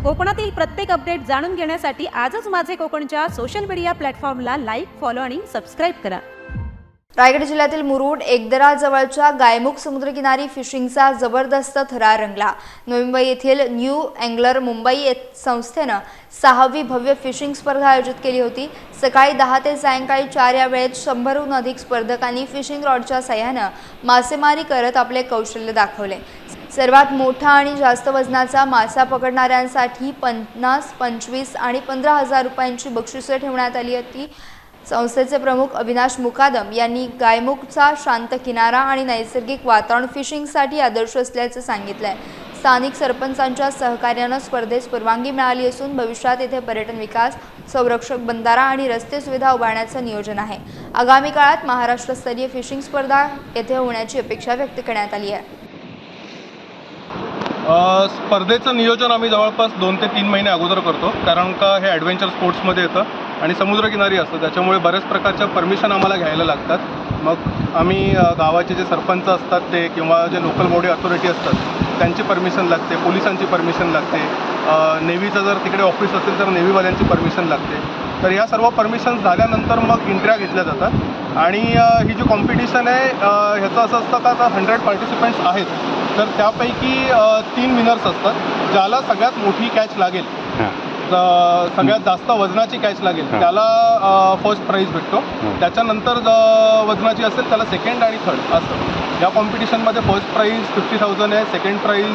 कोकणातील प्रत्येक अपडेट जाणून घेण्यासाठी आजच माझे कोकणच्या सोशल मीडिया प्लॅटफॉर्मला लाईक, फॉलो आणि सबस्क्राईब करा। रायगड जिल्ह्यातील मुरुड एकदरा जवळच्या गायमुख समुद्रकिनारी फिशिंगचा जबरदस्त थरार रंगला। नवी मुंबई येथील न्यू एंगलर मुंबई संस्थेनं 6वी भव्य फिशिंग स्पर्धा आयोजित केली होती। सकाळी 10 ते सायंकाळी 4 या वेळेत 100हून अधिक स्पर्धकांनी फिशिंग रॉडच्या साहाय्याने मासेमारी करत आपले कौशल्य दाखवले। सर्वात मोठा आणि जास्त वजनाचा मासा पकडणाऱ्यांसाठी 50, 25 आणि 15,000 रुपयांची बक्षिसे ठेवण्यात आली होती। संस्थेचे प्रमुख अविनाश मुकादम यांनी गायमुखचा शांत किनारा आणि नैसर्गिक वातावरण फिशिंगसाठी आदर्श असल्याचे सांगितले। स्थानिक सरपंचांच्या सहकार्याने स्पर्धेस परवानगी मिळाली असून भविष्यात येथे पर्यटन विकास, संरक्षक बंधारा आणि रस्ते सुविधा उभारण्याचे नियोजन आहे। आगामी काळात महाराष्ट्रस्तरीय फिशिंग स्पर्धा येथे होण्याची अपेक्षा व्यक्त करण्यात आली आहे। स्पर्धेचं नियोजन आम्ही जवळपास 2 ते 3 महिने अगोदर करतो, कारण का हे ॲडव्हेंचर स्पोर्ट्समध्ये येतं आणि समुद्रकिनारी असतं, त्याच्यामुळे बऱ्याच प्रकारच्या परमिशन आम्हाला घ्यायला लागतात। मग आम्ही गावाचे जे सरपंच असतात ते किंवा जे लोकल बॉडी अथॉरिटी असतात त्यांची परमिशन लागते, पोलिसांची परमिशन लागते, नेव्हीचं जर तिकडे ऑफिस असेल तर नेव्हीवाल्यांची परमिशन लागते। तर या सर्व परमिशन झाल्यानंतर मग एंट्र्या घेतल्या जातात आणि ही जी कॉम्पिटिशन आहे ह्याचं असं असतं का आता 100 पार्टिसिपंट्स आहेत, तर त्यापैकी 3 विनर्स असतात। ज्याला सगळ्यात मोठी कॅच लागेल, सगळ्यात जास्त वजनाची कॅच लागेल त्याला फर्स्ट प्राईज भेटतो। त्याच्यानंतर वजनाची असेल त्याला सेकंड आणि थर्ड असं। या कॉम्पिटिशनमध्ये फर्स्ट प्राईज 50,000 आहे, सेकंड प्राईज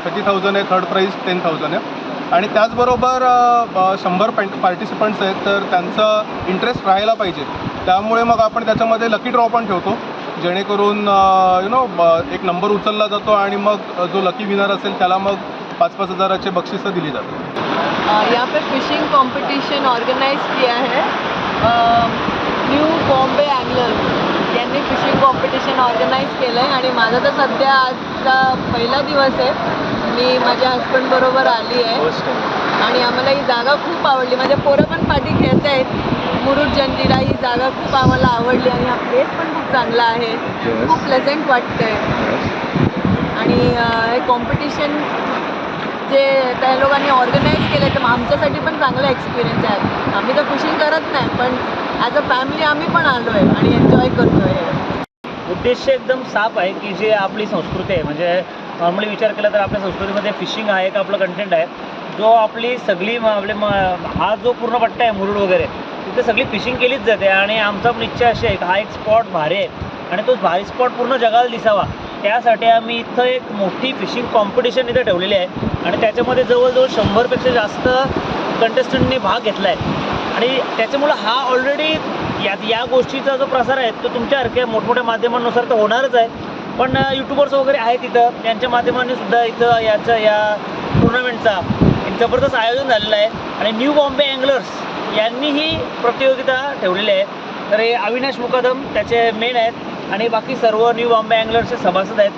30,000 आहे, थर्ड प्राईज 10,000 आहे आणि त्याचबरोबर 100 पार्टिसिपंट्स आहेत, तर त्यांचं इंटरेस्ट राहायला पाहिजे। त्यामुळे मग आपण त्याच्यामध्ये लकी ड्रॉ पण ठेवतो, जेणेकरून एक नंबर उचलला जातो आणि मग जो लकी विनर असेल त्याला मग 5-5 हजाराचे बक्षिसं दिली जातात। यहाँ पे फिशिंग कंपटीशन ऑर्गेनाइज किया है न्यू बॉम्बे एंगलर्स यांनी फिशिंग कॉम्पिटिशन ऑर्गनाईज केलं आहे आणि माझा तर सध्या आजचा पहिला दिवस आहे। मी माझ्या हस्बंडबरोबर आली आहे आणि आम्हाला ही जागा खूप आवडली। माझ्या पोरं पण पाठी खेळत आहेत। मुरुड जंजिरा ही जागा खूप आम्हाला आवडली आणि हा प्लेस पण खूप चांगला आहे, खूप प्लेझंट वाटतंय आणि हे कॉम्पिटिशन जे त्या लोकांनी ऑर्गनाईज केलं तर आमच्यासाठी पण चांगला एक्सपिरियन्स आहे। आम्ही तर फिशिंग करत नाही, पण ॲज अ फॅमिली आम्ही पण आलो आहे आणि एन्जॉय करतो आहे। उद्देश एकदम साफ आहे की जे आपली संस्कृती आहे, म्हणजे नॉर्मली विचार केला तर आपल्या संस्कृतीमध्ये फिशिंग आहे एक आपलं कंटेंट आहे, जो आपली सगळी हा जो पूर्ण पट्टा आहे मुरुड वगैरे तिथे सगळी फिशिंग केलीच जाते आणि आमचा पण इच्छा अशी आहे की हा एक स्पॉट भारी आहे आणि तो भारी स्पॉट पूर्ण जगाला दिसावा। त्यासाठी आम्ही इथं एक मोठी फिशिंग कॉम्पिटिशन इथं ठेवलेली आहे आणि त्याच्यामध्ये जवळजवळ 100पेक्षा जास्त कंटेस्टंटनी भाग घेतला आहे आणि त्याच्यामुळं हा ऑलरेडी या गोष्टीचा जो प्रसार आहे तो तुमच्यासारख्या मोठमोठ्या माध्यमांनुसार तर होणारच आहे, पण यूट्यूबर्स वगैरे आहेत इथं, त्यांच्या माध्यमांनी सुद्धा इथं या टुर्नामेंटचा एक जबरदस्त आयोजन झालेलं आहे आणि न्यू बॉम्बे एंगलर्स यांनी ही प्रतियोगिता ठेवलेली आहे। तर हे अविनाश मुकादम त्याचे मेन आहेत आणि बाकी सर्व न्यू बॉम्बे एंगलर्सचे सभासद आहेत।